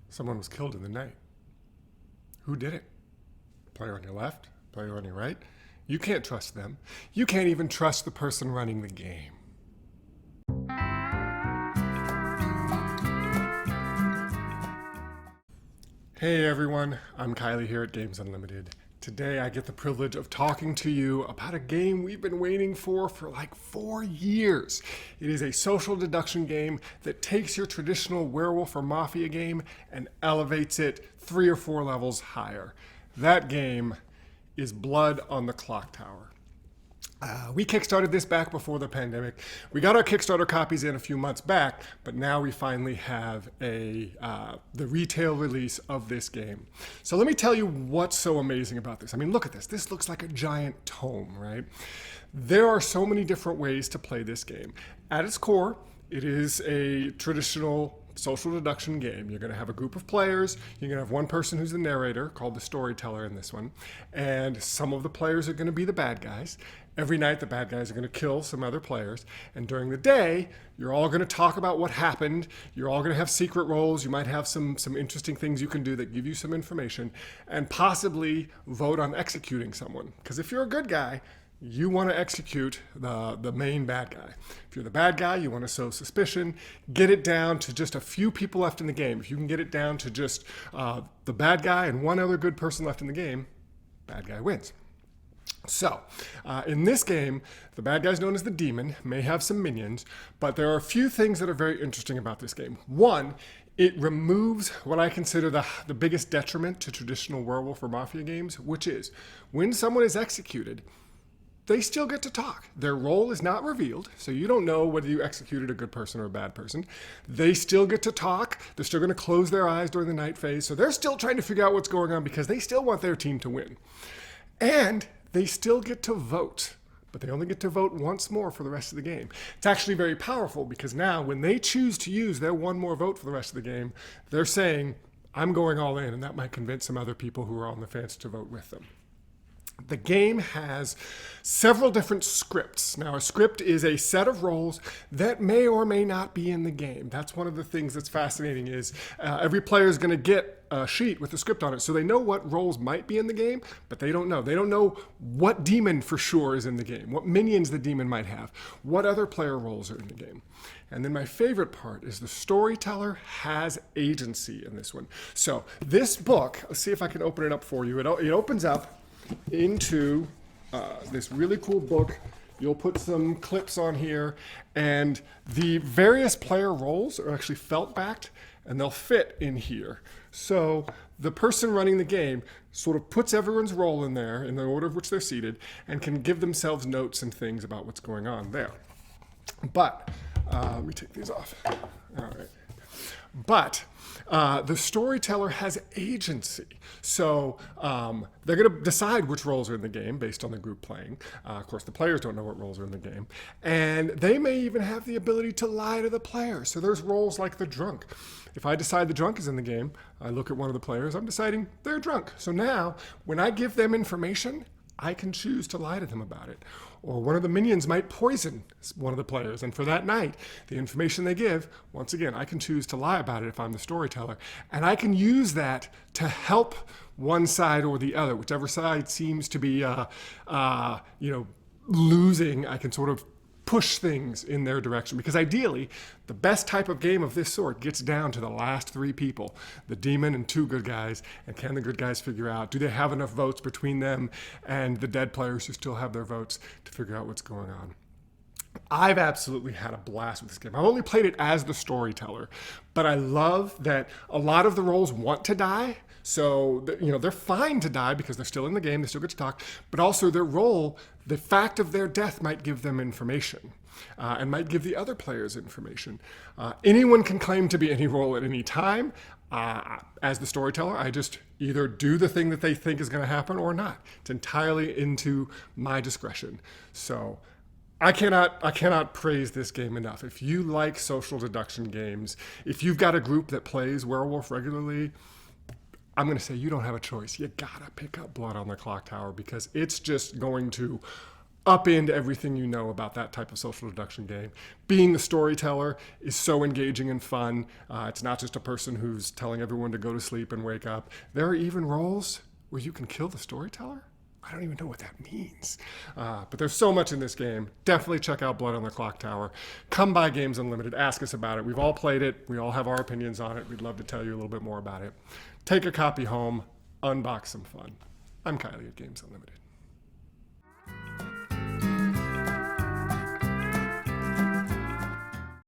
Someone was killed in the night. Who did it? Player on your left? Player on your right? You can't trust them. You can't even trust the person running the game. Hey everyone, I'm Kylie here at Games Unlimited. Today I get the privilege of talking to you about a game we've been waiting for like 4 years. It is a social deduction game that takes your traditional werewolf or mafia game and elevates it 3 or 4 levels higher. That game is Blood on the Clocktower. We kickstarted this back before the pandemic. We got our Kickstarter copies in a few months back, but now we finally have the retail release of this game. So let me tell you what's so amazing about this. I mean, look at this. This looks like a giant tome, right? There are so many different ways to play this game. At its core, it is a traditional social deduction game. You're going to have a group of players. You're going to have one person who's the narrator, called the storyteller in this one. And some of the players are going to be the bad guys. Every night, the bad guys are going to kill some other players. And during the day, you're all going to talk about what happened. You're all going to have secret roles. You might have some interesting things you can do that give you some information, and possibly vote on executing someone. Because if you're a good guy, you want to execute the main bad guy. If you're the bad guy, you want to sow suspicion, get it down to just a few people left in the game. If you can get it down to just the bad guy and one other good person left in the game, bad guy wins. So, in this game, the bad guy is known as the demon, may have some minions, but there are a few things that are very interesting about this game. One, it removes what I consider the biggest detriment to traditional werewolf or mafia games, which is when someone is executed, they still get to talk. Their role is not revealed, so you don't know whether you executed a good person or a bad person. They still get to talk. They're still going to close their eyes during the night phase, so they're still trying to figure out what's going on because they still want their team to win. And they still get to vote, but they only get to vote once more for the rest of the game. It's actually very powerful because now when they choose to use their one more vote for the rest of the game, they're saying, I'm going all in, and that might convince some other people who are on the fence to vote with them. The game has several different scripts. Now, a script is a set of roles that may or may not be in the game. That's one of the things that's fascinating is every player is going to get a sheet with a script on it, so they know what roles might be in the game, but they don't know. They don't know what demon for sure is in the game, what minions the demon might have, what other player roles are in the game. And then my favorite part is the storyteller has agency in this one. So this book, let's see if I can open it up for you. It opens up into this really cool book. You'll put some clips on here, and the various player roles are actually felt backed, and they'll fit in here. So the person running the game sort of puts everyone's role in there in the order of which they're seated and can give themselves notes and things about what's going on there. But let me take these off. All right. But the storyteller has agency. So they're going to decide which roles are in the game based on the group playing. Of course, the players don't know what roles are in the game. And they may even have the ability to lie to the players. So there's roles like the drunk. If I decide the drunk is in the game, I look at one of the players, I'm deciding they're drunk. So now, when I give them information, I can choose to lie to them about it. Or one of the minions might poison one of the players. And for that night, the information they give, once again, I can choose to lie about it if I'm the storyteller. And I can use that to help one side or the other. Whichever side seems to be losing, I can sort of push things in their direction. Because ideally, the best type of game of this sort gets down to the last 3 people, the demon and 2 good guys. And can the good guys figure out, do they have enough votes between them and the dead players who still have their votes to figure out what's going on? I've absolutely had a blast with this game. I've only played it as the storyteller, but I love that a lot of the roles want to die. So, they're fine to die because they're still in the game, they still get to talk, but also their role, the fact of their death might give them information and might give the other players information. Anyone can claim to be any role at any time. As the storyteller, I just either do the thing that they think is going to happen or not. It's entirely into my discretion. So I cannot praise this game enough. If you like social deduction games, if you've got a group that plays werewolf regularly, I'm going to say you don't have a choice. You gotta pick up Blood on the Clocktower because it's just going to upend everything you know about that type of social deduction game. Being the storyteller is so engaging and fun. It's not just a person who's telling everyone to go to sleep and wake up. There are even roles where you can kill the storyteller. I don't even know what that means. But there's so much in this game. Definitely check out Blood on the Clocktower. Come by Games Unlimited. Ask us about it. We've all played it. We all have our opinions on it. We'd love to tell you a little bit more about it. Take a copy home. Unbox some fun. I'm Kylie at Games Unlimited.